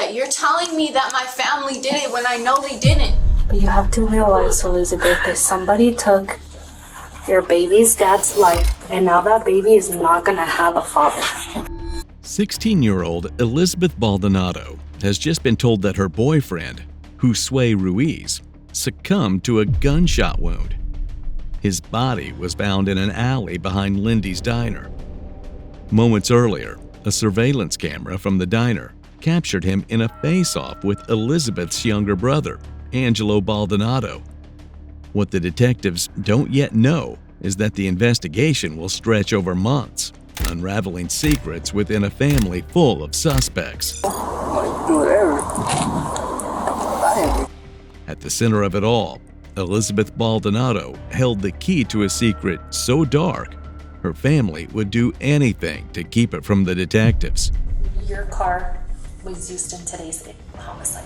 Josue, you're telling me that my family did it when I know they didn't. But you have to realize, Elizabeth, that somebody took your baby's dad's life, and now that baby is not gonna have a father. 16-year-old Elizabeth Baldonado has just been told that her boyfriend, Josue Ruiz, succumbed to a gunshot wound. His body was found in an alley behind Lindy's diner. Moments earlier, a surveillance camera from the diner captured him in a face-off with Elizabeth's younger brother, Angelo Baldonado. What the detectives don't yet know is that the investigation will stretch over months, unraveling secrets within a family full of suspects. At the center of it all, Elizabeth Baldonado held the key to a secret so dark, her family would do anything to keep it from the detectives. Your car was used in today's homicide.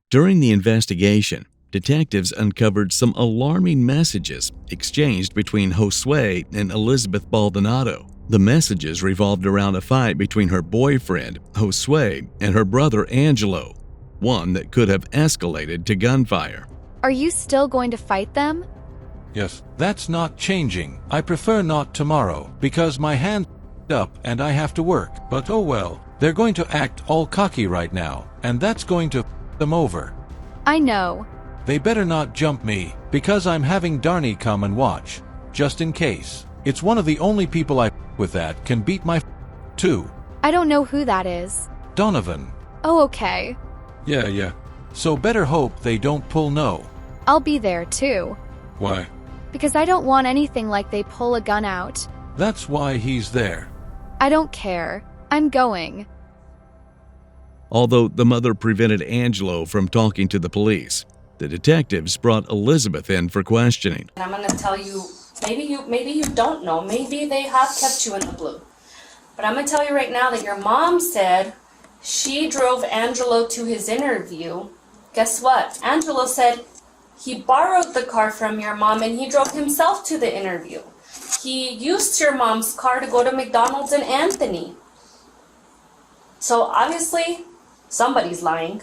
During the investigation, detectives uncovered some alarming messages exchanged between Josue and Elizabeth Baldonado. The messages revolved around a fight between her boyfriend, Josue, and her brother, Angelo, one that could have escalated to gunfire. Are you still going to fight them? Yes, that's not changing. I prefer not tomorrow, because my hand's up and I have to work. But oh well, they're going to act all cocky right now, and that's going to them over. I know. They better not jump me, because I'm having Darnie come and watch, just in case. It's one of the only people I with that can beat my too. I don't know who that is. Donovan. Oh, okay. Yeah. So better hope they don't pull no. I'll be there too. Why? Because I don't want anything like they pull a gun out. That's why he's there. I don't care. I'm going. Although the mother prevented Angelo from talking to the police, the detectives brought Elizabeth in for questioning. And I'm gonna tell you, maybe you don't know, maybe they have kept you in the blue. But I'm gonna tell you right now that your mom said she drove Angelo to his interview. Guess what? Angelo said he borrowed the car from your mom and he drove himself to the interview. He used your mom's car to go to McDonald's and Anthony. So obviously, somebody's lying.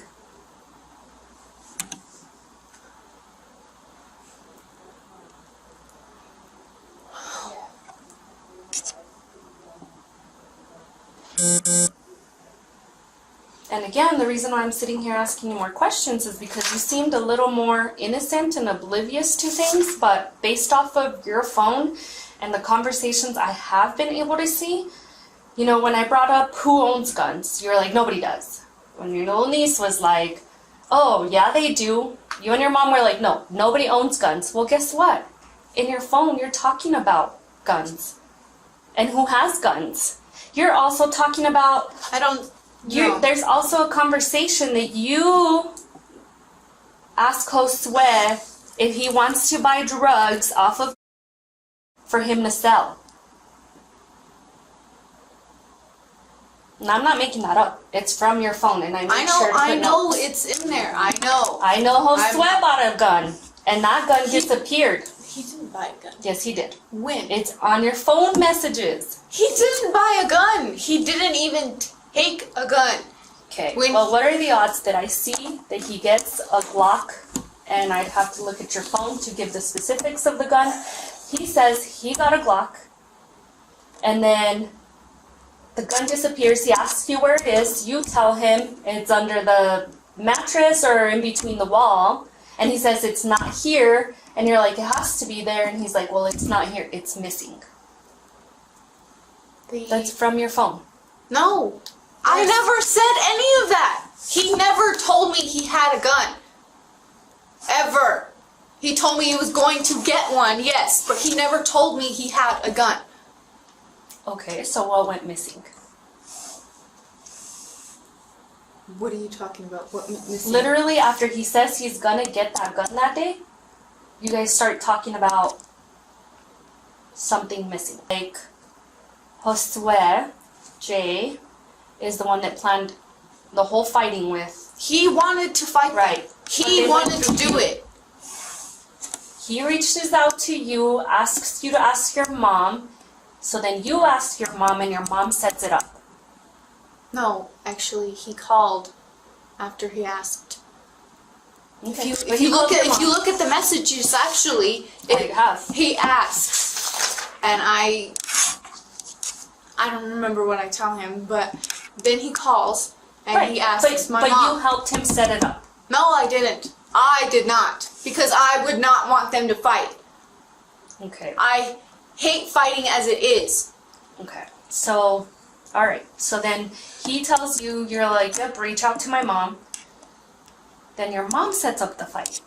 And again, the reason why I'm sitting here asking you more questions is because you seemed a little more innocent and oblivious to things, but based off of your phone and the conversations I have been able to see, you know, when I brought up who owns guns, you were like, nobody does. When your little niece was like, oh, yeah, they do. You and your mom were like, no, nobody owns guns. Well, guess what? In your phone, you're talking about guns. And who has guns? You're also talking about... There's also a conversation that you ask Josue if he wants to buy drugs off of for him to sell. And I'm not making that up. It's from your phone, and I know it's in there. I know. I know Josue bought a gun, and that gun disappeared. He didn't buy a gun. Yes, he did. When? It's on your phone messages. He didn't buy a gun. He didn't even take a gun. Okay, well, what are the odds that I see that he gets a Glock, and I'd have to look at your phone to give the specifics of the gun. He says he got a Glock, and then the gun disappears. He asks you where it is. You tell him it's under the mattress or in between the wall, and he says it's not here, and you're like, it has to be there, and he's like, well, it's not here. It's missing. That's from your phone. No. I never said any of that. He never told me he had a gun. Ever. He told me he was going to get one, yes, but he never told me he had a gun. Okay, so what went missing? What are you talking about? What missing? Literally, after he says he's gonna get that gun that day, you guys start talking about something missing. Like, Josue, Jay, is the one that planned the whole fighting with. He wanted to fight. Right. He wanted to do it. He reaches out to you, asks you to ask your mom, so then you ask your mom and your mom sets it up. No, actually, he called after he asked. Okay. If you look at the messages, actually, he asks, and I don't remember what I tell him, but then he calls and he asks my mom. But you helped him set it up. No, I didn't. I did not, because I would not want them to fight. Okay. I hate fighting as it is. Okay. So, all right. So then he tells you, you're like, yep, reach out to my mom. Then your mom sets up the fight.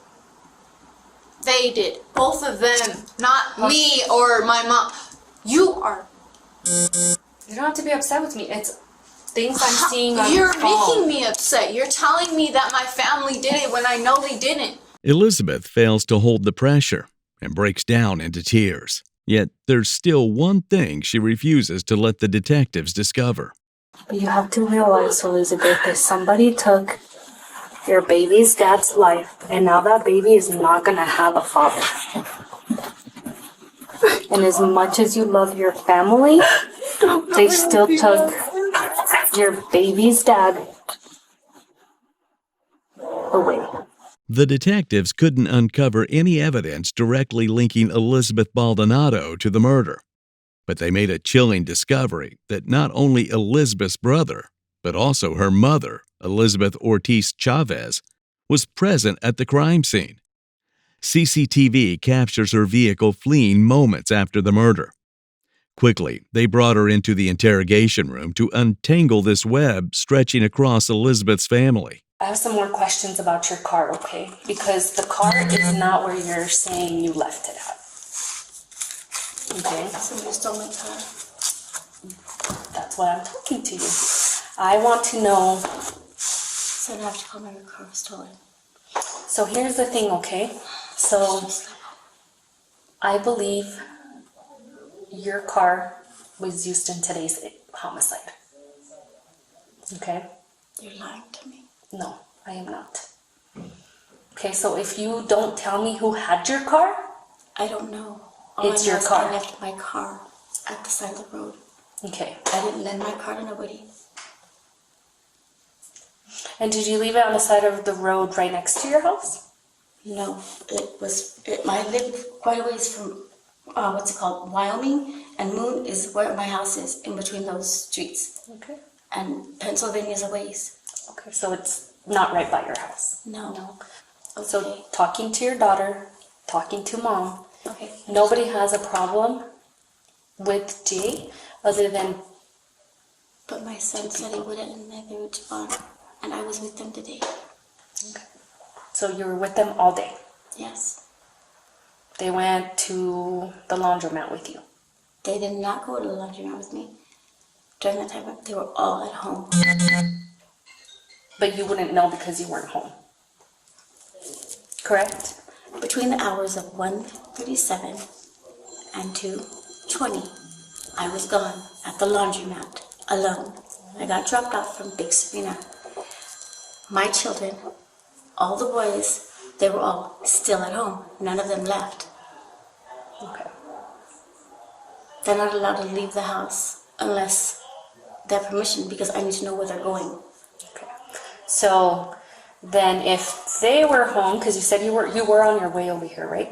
They did. Both of them. Not me or my mom. You are. You don't have to be upset with me. It's things I'm seeing on You're the phone. making me upset. You're telling me that my family did it when I know they didn't. Elizabeth fails to hold the pressure and breaks down into tears. Yet there's still one thing she refuses to let the detectives discover. You have to realize, Elizabeth, that somebody took your baby's dad's life, and now that baby is not going to have a father. And as much as you love your family, they still took your baby's dad away. The detectives couldn't uncover any evidence directly linking Elizabeth Baldonado to the murder, but they made a chilling discovery that not only Elizabeth's brother, but also her mother, Elizabeth Ortiz Chavez, was present at the crime scene. CCTV captures her vehicle fleeing moments after the murder. Quickly, they brought her into the interrogation room to untangle this web stretching across Elizabeth's family. I have some more questions about your car, okay? Because the car is not where you're saying you left it at. Okay? Somebody stole my car. That's why I'm talking to you. I want to know. So I have to call my car was stolen. So here's the thing, okay? So I believe your car was used in today's homicide. Okay? You're lying to me. No, I am not. Okay, so if you don't tell me who had your car, I don't know. All it's I know your is car. I left my car at the side of the road. Okay. I didn't lend my car to nobody. And did you leave it on the side of the road right next to your house? No, I live quite a ways from, what's it called, Wyoming, and Moon is where my house is, in between those streets. Okay. And Pennsylvania's a ways. Okay, so it's not right by your house. No. Okay. So talking to your daughter, talking to mom, Okay. nobody has a problem with Jay other than, But my son said he wouldn't, and they were gone. And I was with them today. so you were with them all day. Yes. They went to the laundromat with you. They did not go to the laundromat with me. During that time, they were all at home. But you wouldn't know because you weren't home. Correct? Between the hours of 1:37 and 2:20, I was gone at the laundromat alone. I got dropped off from Big Serena. My children, all the boys, they were all still at home. None of them left. Okay. They're not allowed to leave the house unless they have permission, because I need to know where they're going. Okay. So then if they were home, because you said you were on your way over here, right?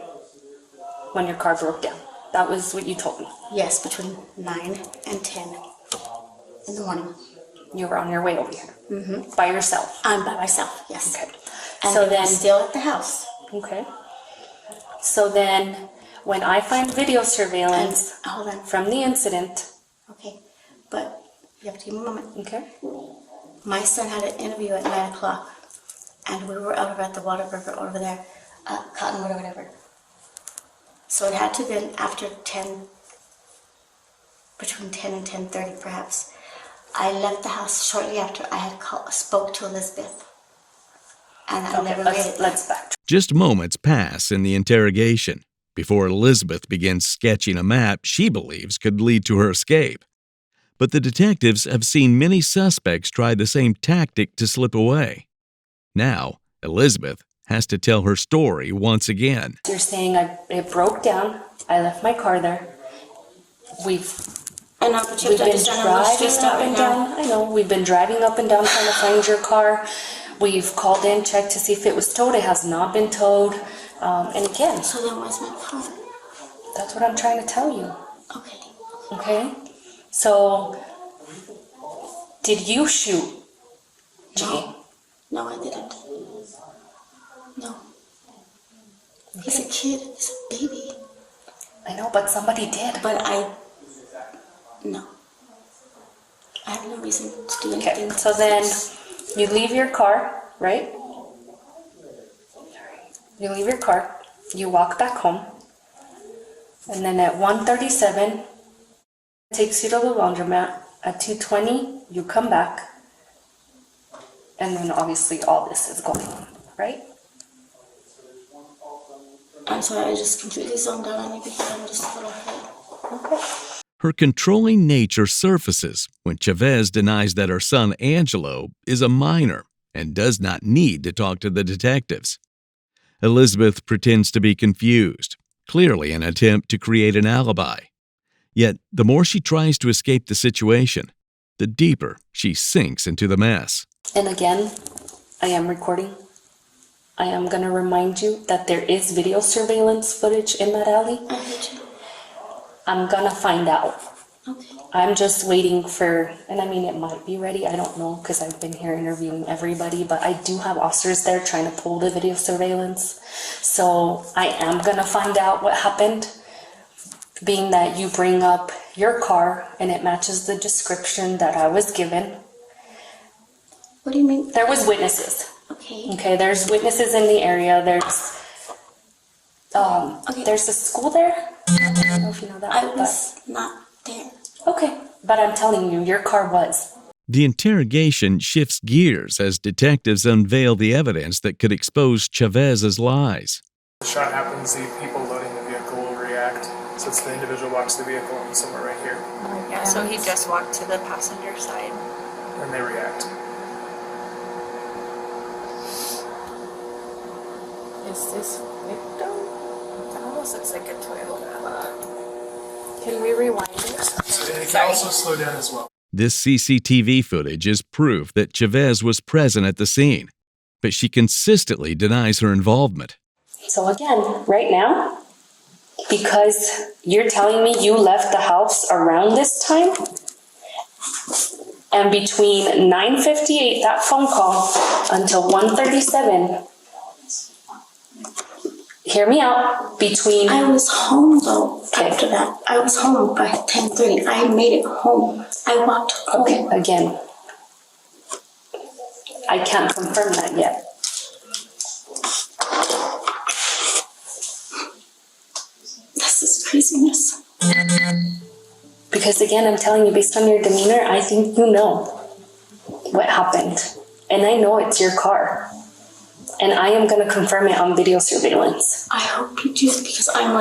When your car broke down. That was what you told me. Yes, between 9 and 10 in the morning. You were on your way over here. Mm-hmm. By yourself. I'm by myself, yes. Okay. And So they were then, still at the house. okay. So then, when I find video surveillance And hold on. from the incident, Okay, but you have to give me a moment. okay, My son had an interview at 9 o'clock, and we were over at the Whataburger over there, Cottonwood or whatever. So it had to have been after 10, between 10 and 10:30 perhaps. I left the house shortly after I had spoke to Elizabeth, and I never made it. let's backtrack. Just moments pass in the interrogation before Elizabeth begins sketching a map she believes could lead to her escape. But the detectives have seen many suspects try the same tactic to slip away. Now, Elizabeth has to tell her story once again. You're saying it broke down, I left my car there, we've And now, but you We've have to been understand I'm really driving stressed out up right and now. down. I know, we've been driving up and down trying to find your car. We've called in, checked to see if it was towed. It has not been towed. And again, So then where's my car? that's what I'm trying to tell you. Okay. Okay? So, did you shoot G? No, I didn't. No. He's a kid. He's a baby. I know, but somebody did. But no. I have no reason to do Okay, anything. so then you leave your car, right? You leave your car, you walk back home, and then at 1:37, it takes you to the laundromat. At 2:20, you come back, and then obviously all this is going on, right? I'm sorry, I just completely zoned out on you because I'm just a little hurt. Okay. Her controlling nature surfaces when Chavez denies that her son Angelo is a minor and does not need to talk to the detectives. Elizabeth pretends to be confused, clearly an attempt to create an alibi. Yet, the more she tries to escape the situation, the deeper she sinks into the mess. And again, I am recording. I am going to remind you that there is video surveillance footage in that alley. I heard you. I'm going to find out. Okay. I'm just waiting for, and I mean, it might be ready. I don't know because I've been here interviewing everybody, but I do have officers there trying to pull the video surveillance. So I am going to find out what happened, being that you bring up your car and it matches the description that I was given. What do you mean? There was witnesses. Okay. Okay, there's witnesses in the area. There's a school there. I don't know if you know that. I was not there. Okay, but I'm telling you, your car was. The interrogation shifts gears as detectives unveil the evidence that could expose Chavez's lies. The shot happens, the people loading the vehicle will react. So it's the individual walks the vehicle and somewhere right here, Yeah, so he just walked to the passenger side. and they react. Is this victim? That almost looks like a Toyota. Can we rewind it? So it can also slow down as well. This CCTV footage is proof that Chavez was present at the scene, but she consistently denies her involvement. So again, right now, because you're telling me you left the house around this time, and between 9:58, that phone call, until 1:37, hear me out, between... I was home though. Okay. After that, I was home by 10:30. I made it home. I walked home. Okay, again, I can't confirm that yet. This is craziness. Because again, I'm telling you, based on your demeanor, I think you know what happened. And I know it's your car. And I am going to confirm it on video surveillance. I hope you do because I'm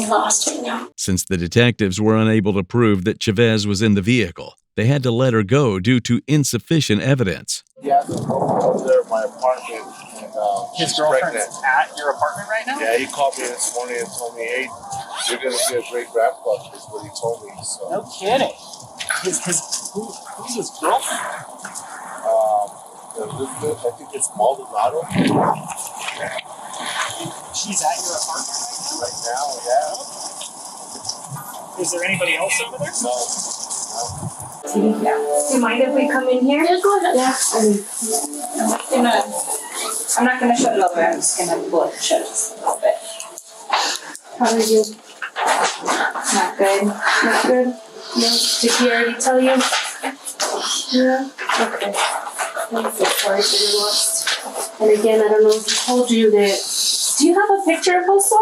lost right now. Since the detectives were unable to prove that Chavez was in the vehicle, they had to let her go due to insufficient evidence. Yeah, over there at my apartment. His she's girlfriend's pregnant. at your apartment right now? Yeah, he called me this morning and told me, hey, you're going to get a great grandpa, is what he told me. So, No kidding. Who's his girlfriend? Elizabeth, I think it's Maldonado. She's at your apartment Right now, yeah. Is there anybody else over there? No. Do you mind if we come in here? Yeah, go ahead. Yeah, I'm not gonna shut it all the way, I'm just gonna pull it shut just a little bit. How are you? Not good. Not good? No? Did he already tell you? Yeah? Okay. I'm so sorry for your loss. And again, I don't know if he told you that. Do you have a picture of Josue?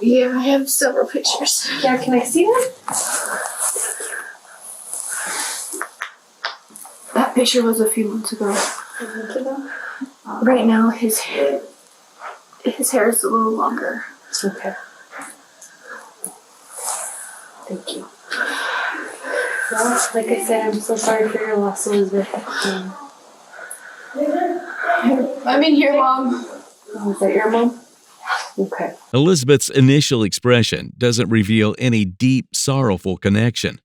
Yeah, I have several pictures. Yeah, can I see them? That picture was a few months ago. Right now, his hair is a little longer. It's okay. Thank you. Well, like I said, I'm so sorry for your loss, Elizabeth. I'm in here, Mom. Oh, is that your mom? Okay. Elizabeth's initial expression doesn't reveal any deep, sorrowful connection.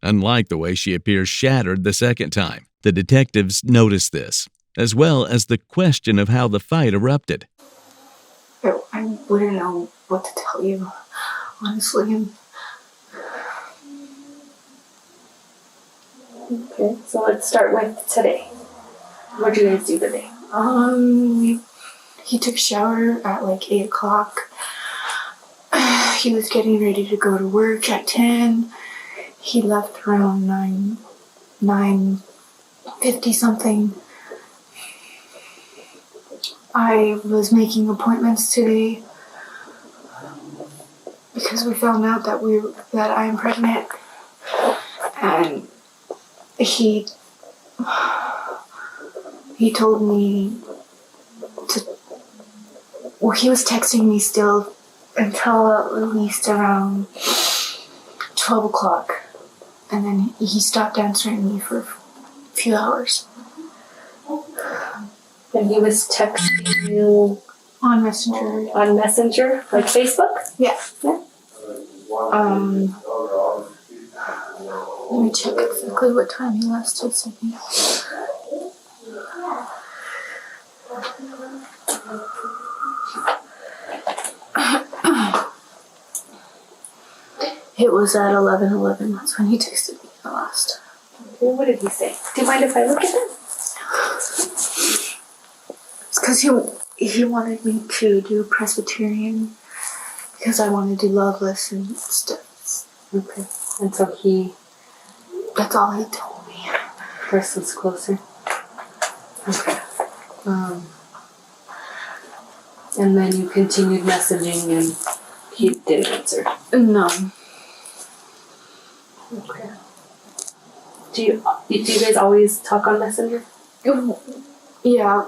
Unlike the way she appears shattered the second time, the detectives notice this, as well as the question of how the fight erupted. I wouldn't know what to tell you, honestly. Okay, so let's start with today. What did you guys do today? He took a shower at like 8 o'clock. He was getting ready to go to work at 10. He left around 9:50 something. I was making appointments today because we found out that I am pregnant, and he told me he was texting me still until at least around 12 o'clock, and then he stopped answering me for a few hours. And he was texting you On Messenger. on Messenger, like Facebook? Yeah. Let me check exactly what time he last texted me. It was at 11:11. That's when he texted me the last. Okay, what did he say? Do you mind if I look at it? It's because he wanted me to do Presbyterian because I want to do Loveless and stuff. Okay. And so That's all he told me. Chris was closer. Okay. And then you continued messaging and he didn't answer. No. Okay. Do you guys always talk on Messenger? Yeah.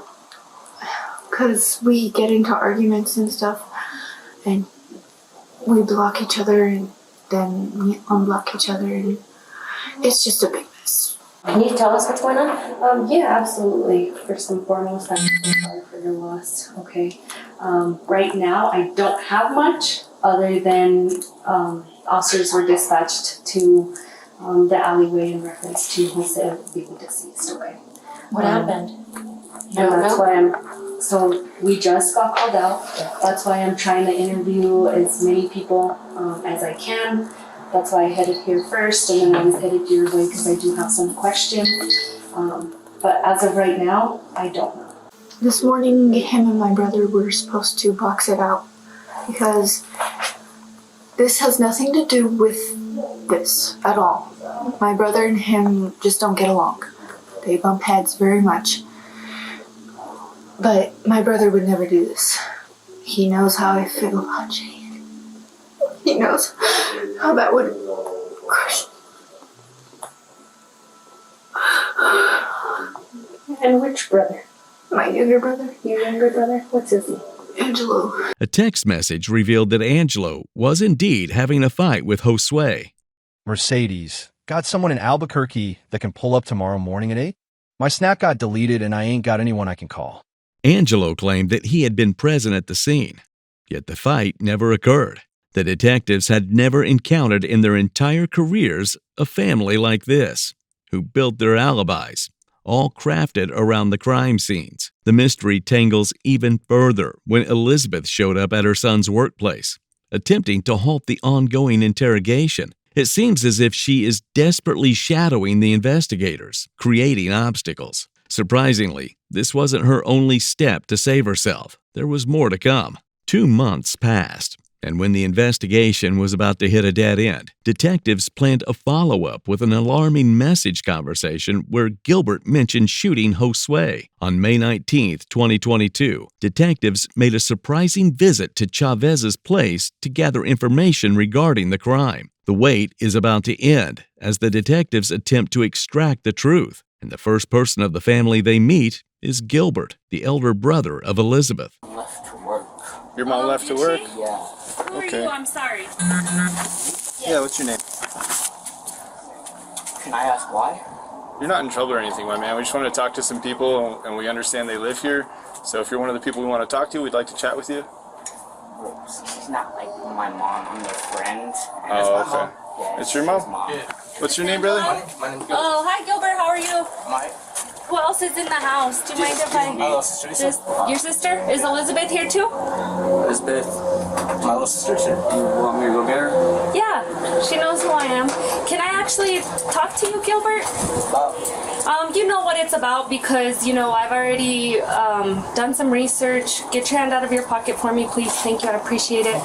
Because we get into arguments and stuff, and we block each other, and then we unblock each other, and it's just a big mess. Can you tell us what's going on? Yeah, absolutely. First and foremost, I'm so sorry for your loss. Okay. Right now, I don't have much other than officers were dispatched to the alleyway in reference to Josue being deceased. Okay. What happened? And that's why so we just got called out. That's why I'm trying to interview as many people as I can. That's why I headed here first, and then I was headed your way because I do have some questions. But as of right now, I don't know. This morning, him and my brother were supposed to box it out because this has nothing to do with this at all. My brother and him just don't get along. They bump heads very much. But my brother would never do this. He knows how I feel about Jade. He knows how that would crush me. And which brother? My younger brother. Your younger brother? What's his name? Angelo. A text message revealed that Angelo was indeed having a fight with Josue. Mercedes, got someone in Albuquerque that can pull up tomorrow morning at 8? My snap got deleted and I ain't got anyone I can call. Angelo claimed that he had been present at the scene, yet the fight never occurred. The detectives had never encountered in their entire careers a family like this, who built their alibis, all crafted around the crime scenes. The mystery tangles even further when Elizabeth showed up at her son's workplace, attempting to halt the ongoing interrogation. It seems as if she is desperately shadowing the investigators, creating obstacles. Surprisingly, this wasn't her only step to save herself. There was more to come. 2 months passed, and when the investigation was about to hit a dead end, detectives planned a follow-up with an alarming message conversation where Gilbert mentioned shooting Josue. On May 19, 2022, detectives made a surprising visit to Chavez's place to gather information regarding the crime. The wait is about to end as the detectives attempt to extract the truth, and the first person of the family they meet is Gilbert, the elder brother of Elizabeth. Left to work. Your mom left to work? Yeah. Who are you? I'm sorry. Yeah, what's your name? Can I ask why? You're not in trouble or anything, my man. We just wanted to talk to some people, and we understand they live here. So if you're one of the people we want to talk to, we'd like to chat with you. She's not like my mom. I'm their friend. And Oh, that's my okay. mom. Yeah, It's your mom? What's your name, brother? My name is Gilbert. Oh, hi Gilbert, how are you? Mike. Who else is in the house? Do you mind if I... My little sister. Just your sister? Is Elizabeth here too? Elizabeth. My little sister. You want me to go get her? Yeah, she knows who I am. Can I actually talk to you, Gilbert? You know what it's about because, you know, I've already done some research. Get your hand out of your pocket for me, please. Thank you, I appreciate it.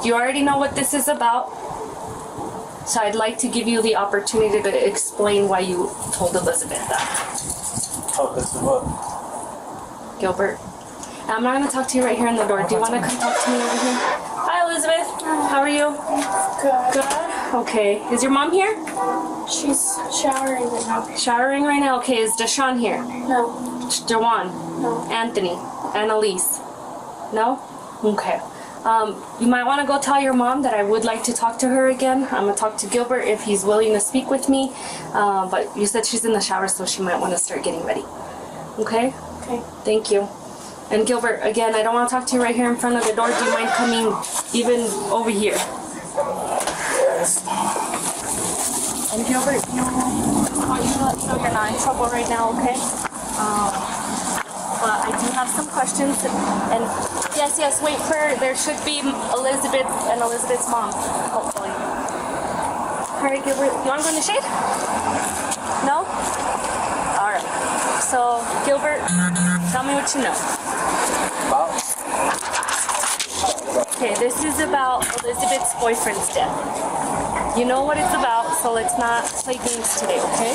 You already know what this is about. So I'd like to give you the opportunity to explain why you told Elizabeth that. Oh, this is what? Gilbert, I'm not going to talk to you right here in the door. Do you want to come talk to me over here? Hi, Elizabeth. How are you? Good. Good. Okay. Is your mom here? She's showering right now. Showering right now? Okay. Is Deshaun here? No. Jawan? No. Anthony? Annalise? No? Okay. You might want to go tell your mom that I would like to talk to her again. I'm going to talk to Gilbert if he's willing to speak with me. But you said she's in the shower, so she might want to start getting ready. Okay? Okay. Thank you. And Gilbert, again, I don't want to talk to you right here in front of the door. Do you mind coming even over here? Yes. And Gilbert, I want you to let me know you're not in trouble right now, okay? But I do have some questions. And yes, wait for, there should be Elizabeth and Elizabeth's mom, hopefully. All right, Gilbert, you want to go in the shade? No? All right. So, Gilbert, tell me what you know. Okay, this is about Elizabeth's boyfriend's death. You know what it's about, so let's not play games today, okay?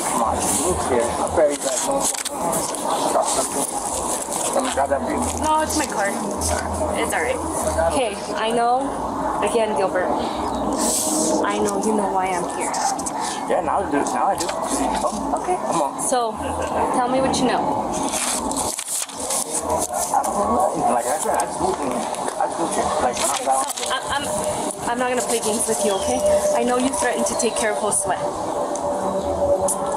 No, it's my card. It's alright. Okay, I know, again, Gilbert, I know you know why I'm here. Yeah, now I do. Okay. Come on. So, tell me what you know. Like I said, I just moved here. Like, I'm not gonna play games with you, okay? I know you threatened to take care of Josue.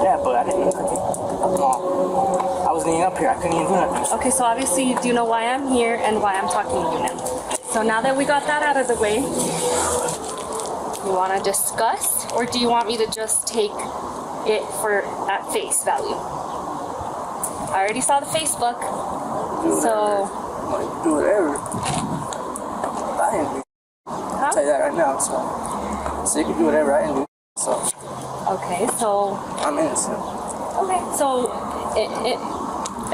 Yeah, but I didn't. Come on. I wasn't even up here. I couldn't even do nothing. Okay, so obviously you do know why I'm here and why I'm talking to you now. So now that we got that out of the way, you want to discuss, or do you want me to just take it at face value? I already saw the Facebook, so... Do whatever. I didn't do. I'll tell you that right now, so you can do whatever I didn't do, so... Okay, so... I'm innocent. Okay, so,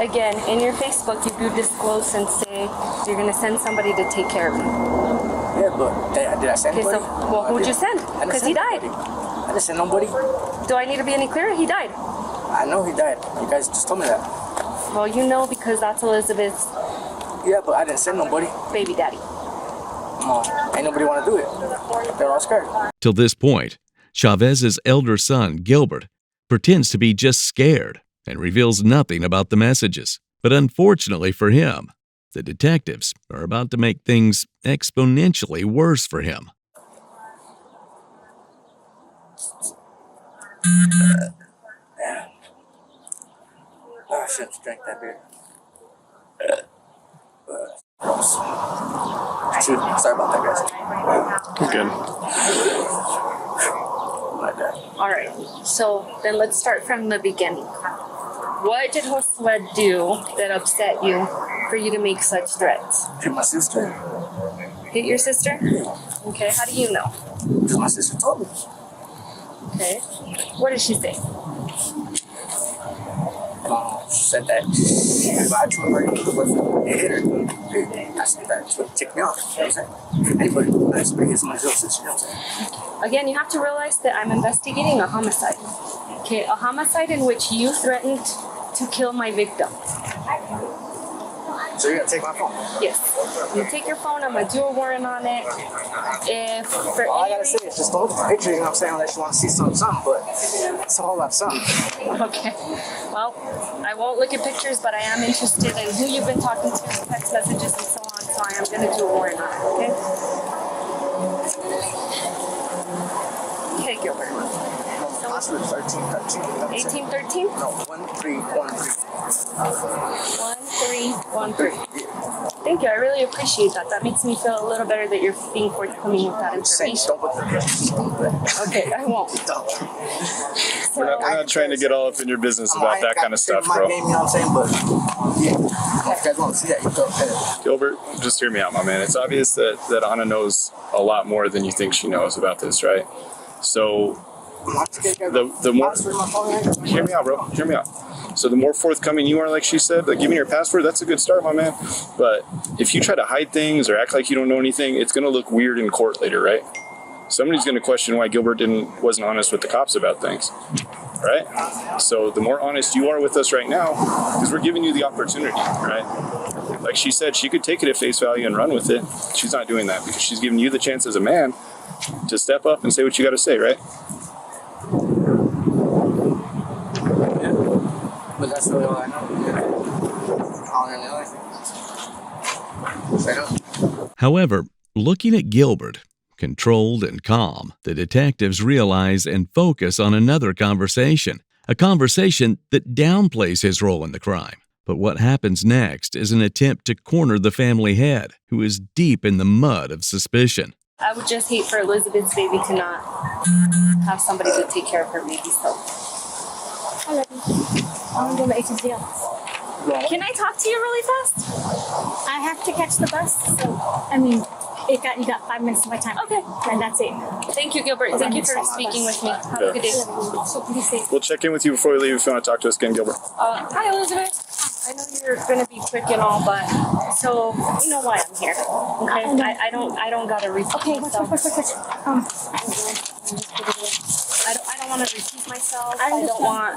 again, in your Facebook, you do disclose and say you're going to send somebody to take care of you. Yeah, but did I send anybody? Okay, so, well, who'd you send? Because he died. I didn't send nobody. Do I need to be any clearer? He died. I know he died. You guys just told me that. Well, you know because that's Elizabeth's... Yeah, but I didn't send nobody. Baby daddy. Come on. Ain't nobody want to do it. They're all scared. Till this point, Chavez's elder son, Gilbert, pretends to be just scared and reveals nothing about the messages. But unfortunately for him, the detectives are about to make things exponentially worse for him. Oh, I shouldn't have drank that beer. Sorry about that, guys. Good. My bad. All right, so then let's start from the beginning. What did Josue do that upset you for you to make such threats? Hit my sister. Hit your sister? Okay, how do you know? Because my sister told me. Okay, what did she say? She said that if I told her it hit her, I said that would tick me off. You know what I'm saying? Anybody, that's big as my little sister, you know what I'm saying? Again, you have to realize that I'm investigating a homicide. Okay, a homicide in which you threatened to kill my victim. So you're gonna take my phone? Yes. You take your phone, I'm gonna do a warrant on it. If for all I gotta say is just don't look at the picture, you know what I'm saying, unless you want to see something, but it's a whole lot of something. Okay. Well, I won't look at pictures, but I am interested in who you've been talking to, text messages and so on, so I am gonna do a warrant on it, okay? Okay, Gilbert. So I said 1313. 1813? No, 1313. 1313. Thank you. I really appreciate that. That makes me feel a little better that you're being forthcoming with that information. Okay, I won't. We're not trying to get all up in your business about that kind of stuff, bro. You know what I'm saying? But yeah, if you guys want to see that, you go ahead. Gilbert, just hear me out, my man. It's obvious that Anna knows a lot more than you think she knows about this, right? So the more... Hear me out, bro. Hear me out. So the more forthcoming you are, like she said, like giving your password, that's a good start, my man. But if you try to hide things or act like you don't know anything, it's going to look weird in court later, right? Somebody's going to question why Gilbert wasn't honest with the cops about things, right? So the more honest you are with us right now, because we're giving you the opportunity, right? Like she said, she could take it at face value and run with it. She's not doing that because she's giving you the chance as a man to step up and say what you got to say, right? But that's really all I know. All I know. However, looking at Gilbert, controlled and calm, the detectives realize and focus on another conversation, a conversation that downplays his role in the crime. But what happens next is an attempt to corner the family head, who is deep in the mud of suspicion. I would just hate for Elizabeth's baby to not have somebody to take care of her baby, so. I'm going to go to the agency office. Can I talk to you really fast? I have to catch the bus, so, I mean, you got 5 minutes of my time. Okay. And that's it. Thank you, Gilbert. Thank you for speaking with me. Have a good day. Be safe. We'll check in with you before we leave if you want to talk to us again, Gilbert. Hi, Elizabeth. I know you're going to be quick and all, but so you know why I'm here. Okay. I don't got to repeat myself. I don't want to repeat myself. I don't want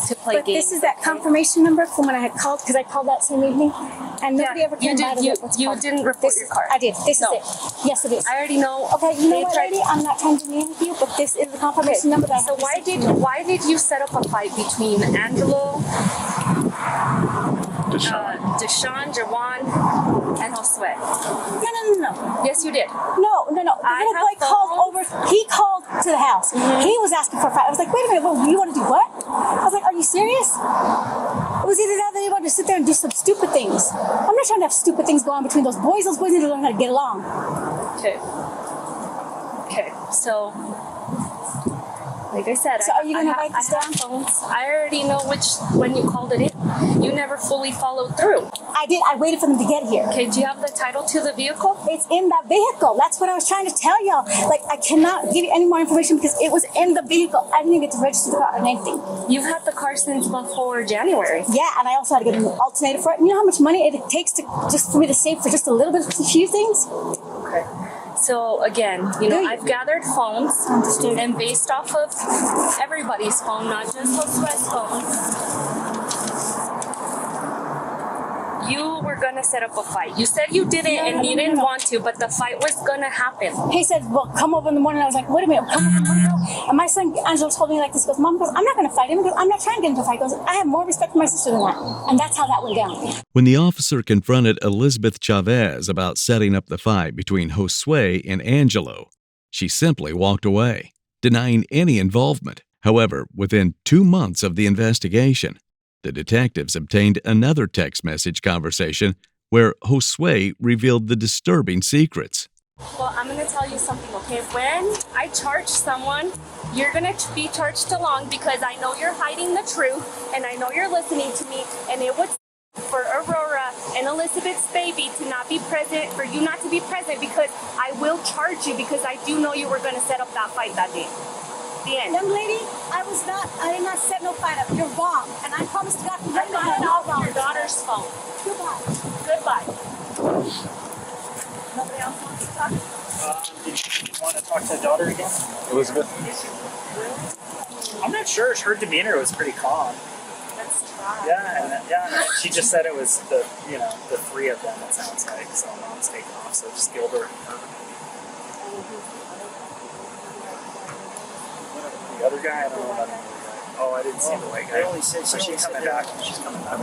to play games. But this is that confirmation number from when I had called, because I called that same evening, and nobody ever came by to look what's called. You didn't report your card. I did. This is it. Yes, it is. I already know. Okay, you know what, lady? I'm not trying to be with you, but this is the confirmation number that I have. So why did you set up a fight between Angelo, Deshaun, Jawan, and Josue? No. Yes, you did. No. The little boy called over. He called to the house. He was asking for a fight. I was like, wait a minute, you want to do what? I was like, are you serious? It was either that or they wanted to sit there and do some stupid things. I'm not trying to have stupid things go on between those boys. Those boys need to learn how to get along. Okay. So, like I said, so are you going to write this down? I already know when you called it in. You never fully followed through. I did. I waited for them to get here. Okay, do you have the title to the vehicle? It's in that vehicle. That's what I was trying to tell y'all. Like, I cannot give you any more information because it was in the vehicle. I didn't even get to register the car or anything. You've had the car since before January. Yeah, and I also had to get an alternator for it. You know how much money it takes to just for me to save for just a little bit of a few things? Okay. So again, I've gathered phones, and based off of everybody's phone, not just Josue's phone, you were gonna set up a fight. You said you didn't, and you didn't want to, but the fight was gonna happen. He said, well, come over in the morning. I was like, wait a minute, come over in the morning. And my son, Angelo, told me like this. He goes, Mom, I'm not gonna fight him. He goes, I'm not trying to get into a fight. He goes, I have more respect for my sister than that. And that's how that went down. When the officer confronted Elizabeth Chavez about setting up the fight between Josue and Angelo, she simply walked away, denying any involvement. However, within 2 months of the investigation, the detectives obtained another text message conversation where Josue revealed the disturbing secrets. Well, I'm going to tell you something, okay? When I charge someone, you're going to be charged along because I know you're hiding the truth and I know you're listening to me, and it would for Aurora and Elizabeth's baby to not be present, for you not to be present, because I will charge you because I do know you were going to set up that fight that day. The end. Young lady, I did not set no fight up. You're wrong. And I promise to God, I'm not off your daughter's phone. Goodbye. Nobody else wants to talk? Did you want to talk to the daughter again? Elizabeth? I'm not sure. Her demeanor was pretty calm. Let's try. Yeah, and she just said it was the three of them, it sounds like. So mom's taking off, so just Gilbert and her. The other guy, I don't know about the other guy. Oh, I didn't see the white guy. So she's coming back. She's coming back.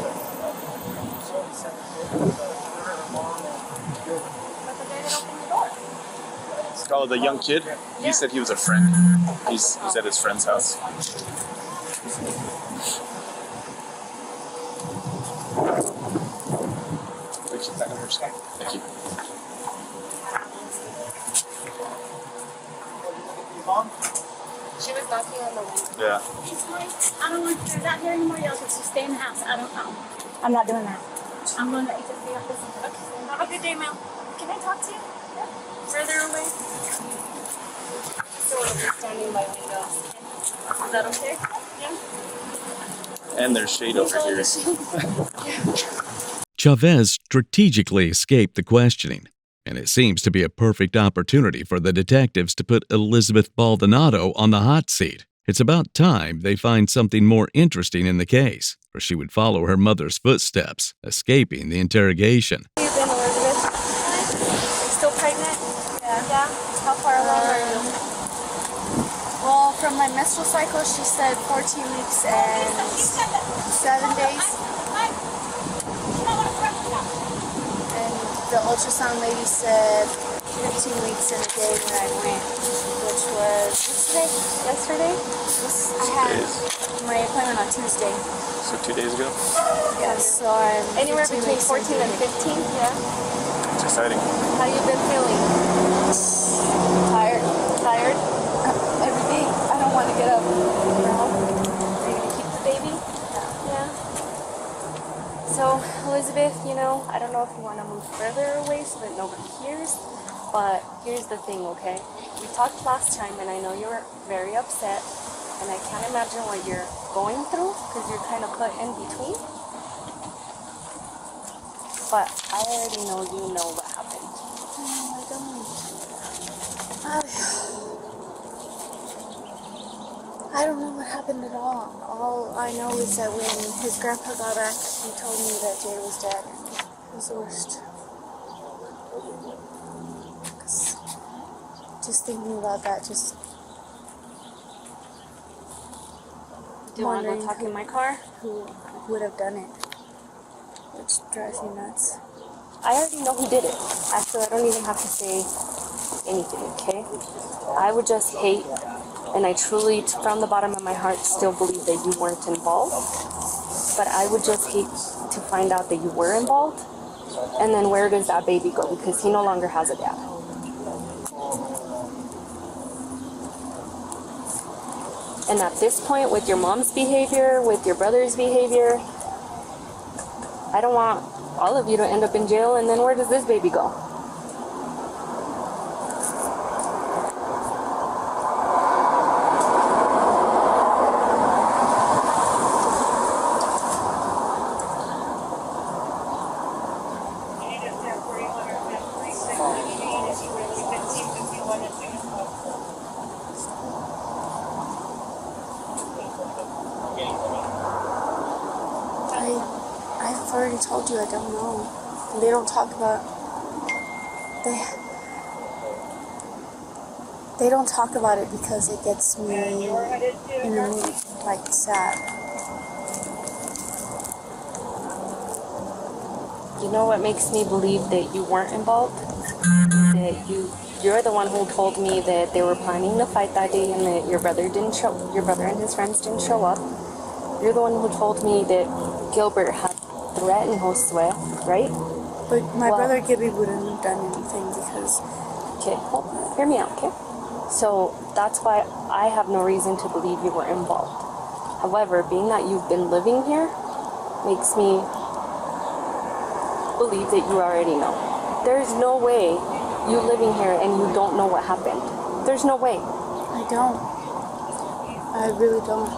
Oh, the young kid? He said he was a friend. He's at his friend's house. keep that under stuff. Thank you. She was knocking on the window. Yeah. It's fine. I don't want her out here anymore. Y'all can just stay in the house. I don't know. I'm not doing that. I'm going to HSB office. Okay. Have a good day, ma'am. Can I talk to you? Yeah. Further away? Still want to be standing by window. Is that okay? Yeah. And there's shade over here. Chavez strategically escaped the questioning, and it seems to be a perfect opportunity for the detectives to put Elizabeth Baldonado on the hot seat. It's about time they find something more interesting in the case, or she would follow her mother's footsteps, escaping the interrogation. How you been, Elizabeth? Are you still pregnant? Yeah. How far along are you? Well, from my menstrual cycle, she said 14 weeks and 7 days. And the ultrasound lady said 15 weeks and a day when I went, which was yesterday? I had my appointment on Tuesday. So 2 days ago? Yeah, so I'm Anywhere between 14 and 15? Yeah. It's exciting. How you been feeling? Tired? Every day. I don't want to get up. No. Are you gonna keep the baby? Yeah. So, Elizabeth, I don't know if you want to move further away so that nobody hears, but here's the thing, okay? We talked last time, and I know you were very upset, and I can't imagine what you're going through because you're kind of put in between. But I already know you know what happened. No, I don't. I don't know what happened at all. All I know is that when his grandpa got back, he told me that Jay was dead. It was the worst. Just thinking about that, just Do you want to go talk in my car? Who would have done it? Which drives me nuts. I already know who did it. Actually, I don't even have to say anything, okay? I would just hate, and I truly, from the bottom of my heart, still believe that you weren't involved. But I would just hate to find out that you were involved. And then where does that baby go? Because he no longer has a dad. And at this point, with your mom's behavior, with your brother's behavior, I don't want all of you to end up in jail, and then where does this baby go? I've already told you I don't know. They don't talk about. They don't talk about it because it gets me in a mood, like sad. You know what makes me believe that you weren't involved? That you're the one who told me that they were planning to fight that day and that your brother and his friends didn't show up. You're the one who told me that Gilbert had threatened Josue, right? But my brother Gibby wouldn't have done anything because... Okay, hear me out, okay? So that's why I have no reason to believe you were involved. However, being that you've been living here makes me believe that you already know. There's no way you living here and you don't know what happened. There's no way. I don't. I really don't.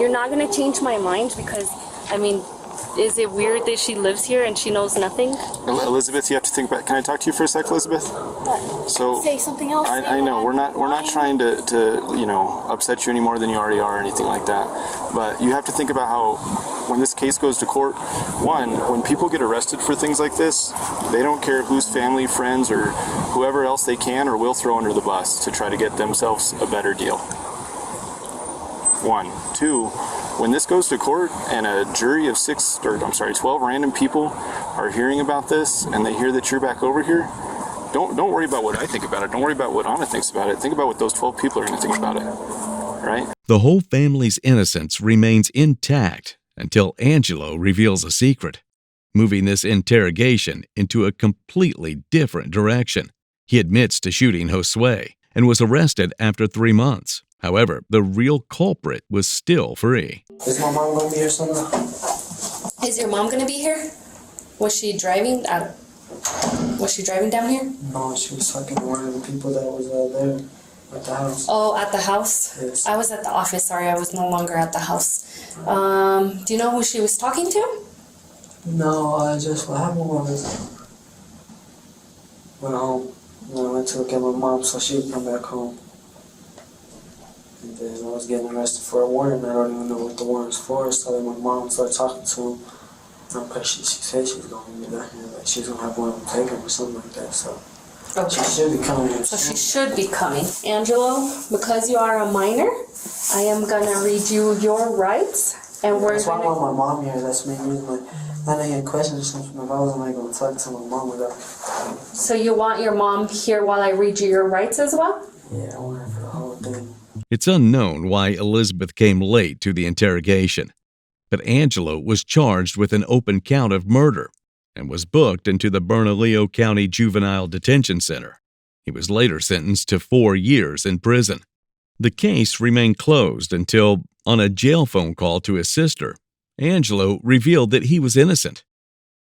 You're not going to change my mind because, is it weird that she lives here and she knows nothing? Elizabeth, you have to think about. Can I talk to you for a sec, Elizabeth? What? So say something else. I know we're not trying to upset you any more than you already are or anything like that. But you have to think about how when this case goes to court, when people get arrested for things like this, they don't care whose family, friends, or whoever else they can or will throw under the bus to try to get themselves a better deal. 1. 2. When this goes to court and a jury of 12 random people are hearing about this and they hear that you're back over here, don't worry about what I think about it. Don't worry about what Anna thinks about it. Think about what those 12 people are going to think about it, right? The whole family's innocence remains intact until Angelo reveals a secret. moving this interrogation into a completely different direction. He admits to shooting Josue and was arrested after 3 months. However, the real culprit was still free. Is my mom gonna be here soon? Is your mom gonna be here? Was she driving down here? No, she was talking to one of the people that was there at the house. Oh, at the house? Yes. I was at the office. Sorry, I was no longer at the house. Do you know who she was talking to? No, just what happened was went home and I went to look at my mom so she would come back home. And then I was getting arrested for a warrant. I don't even know what the warrant's for, so then my mom started talking to him. Because she said she was going to be down here, like she was going to have one of them take him or something like that, so Okay. she should be coming. So she should be coming. Angelo, because you are a minor, I am gonna read you your rights, and we're That's why I gonna... want my mom here. That's the main reason. Like, I didn't get questions or something. If I wasn't like going to talk to my mom without. So you want your mom here while I read you your rights as well? Yeah, I want her for the whole thing. It's unknown why Elizabeth came late to the interrogation, but Angelo was charged with an open count of murder and was booked into the Bernalillo County Juvenile Detention Center. He was later sentenced to 4 years in prison. The case remained closed until, on a jail phone call to his sister, Angelo revealed that he was innocent,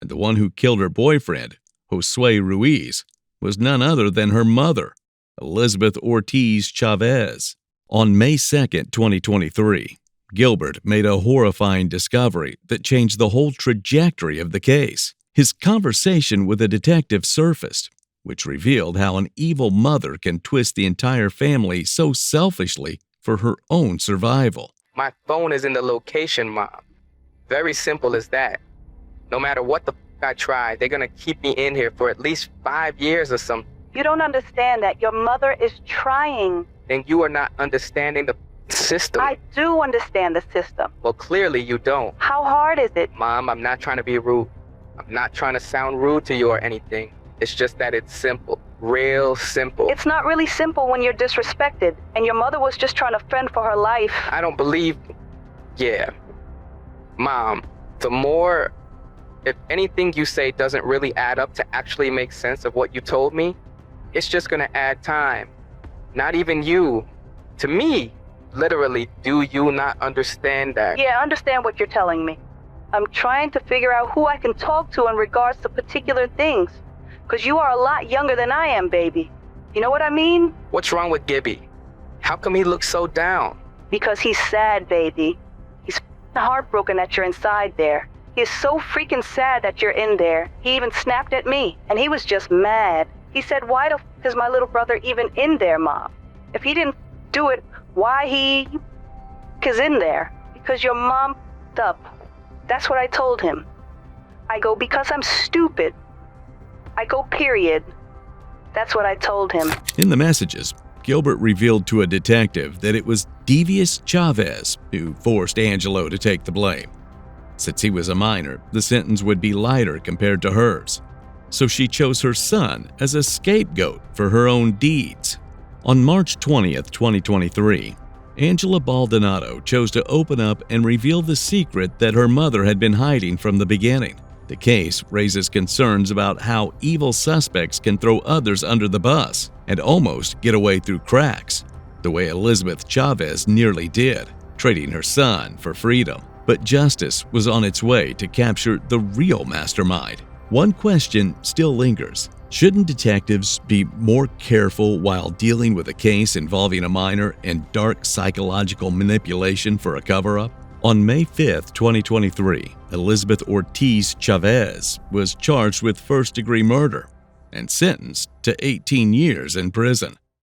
and the one who killed her boyfriend, Josue Ruiz, was none other than her mother, Elizabeth Ortiz Chavez. On May 2, 2023, Gilbert made a horrifying discovery that changed the whole trajectory of the case. His conversation with a detective surfaced, which revealed how an evil mother can twist the entire family so selfishly for her own survival. My phone is in the location, Mom. Very simple as that. No matter what the I try, they're gonna keep me in here for at least 5 years or something. You don't understand that. Your mother is trying. Then you are not understanding the system. I do understand the system. Well, clearly you don't. How hard is it? Mom, I'm not trying to be rude. I'm not trying to sound rude to you or anything. It's just that it's simple. Real simple. It's not really simple when you're disrespected, and your mother was just trying to fend for her life. I don't believe... Yeah. Mom, the more... If anything you say doesn't really add up to actually make sense of what you told me, it's just gonna add time. Not even you. To me, literally, do you not understand that? Yeah, I understand what you're telling me. I'm trying to figure out who I can talk to in regards to particular things. Because you are a lot younger than I am, baby. You know what I mean? What's wrong with Gibby? How come he looks so down? Because he's sad, baby. He's heartbroken that you're inside there. He is so freaking sad that you're in there. He even snapped at me, and he was just mad. He said, why the f*** is my little brother even in there, Mom? If he didn't do it, why he is in there? Because your mom f***ed up. That's what I told him. I go, because I'm stupid. I go, period. That's what I told him. In the messages, Gilbert revealed to a detective that it was devious Chavez who forced Angelo to take the blame. Since he was a minor, the sentence would be lighter compared to hers. So she chose her son as a scapegoat for her own deeds. On March 20th, 2023, Angela Baldonado chose to open up and reveal the secret that her mother had been hiding from the beginning. The case raises concerns about how evil suspects can throw others under the bus and almost get away through cracks, the way Elizabeth Chavez nearly did, trading her son for freedom. But justice was on its way to capture the real mastermind. One question still lingers. Shouldn't detectives be more careful while dealing with a case involving a minor and dark psychological manipulation for a cover-up? On May 5, 2023, Elizabeth Ortiz Chavez was charged with first-degree murder and sentenced to 18 years in prison.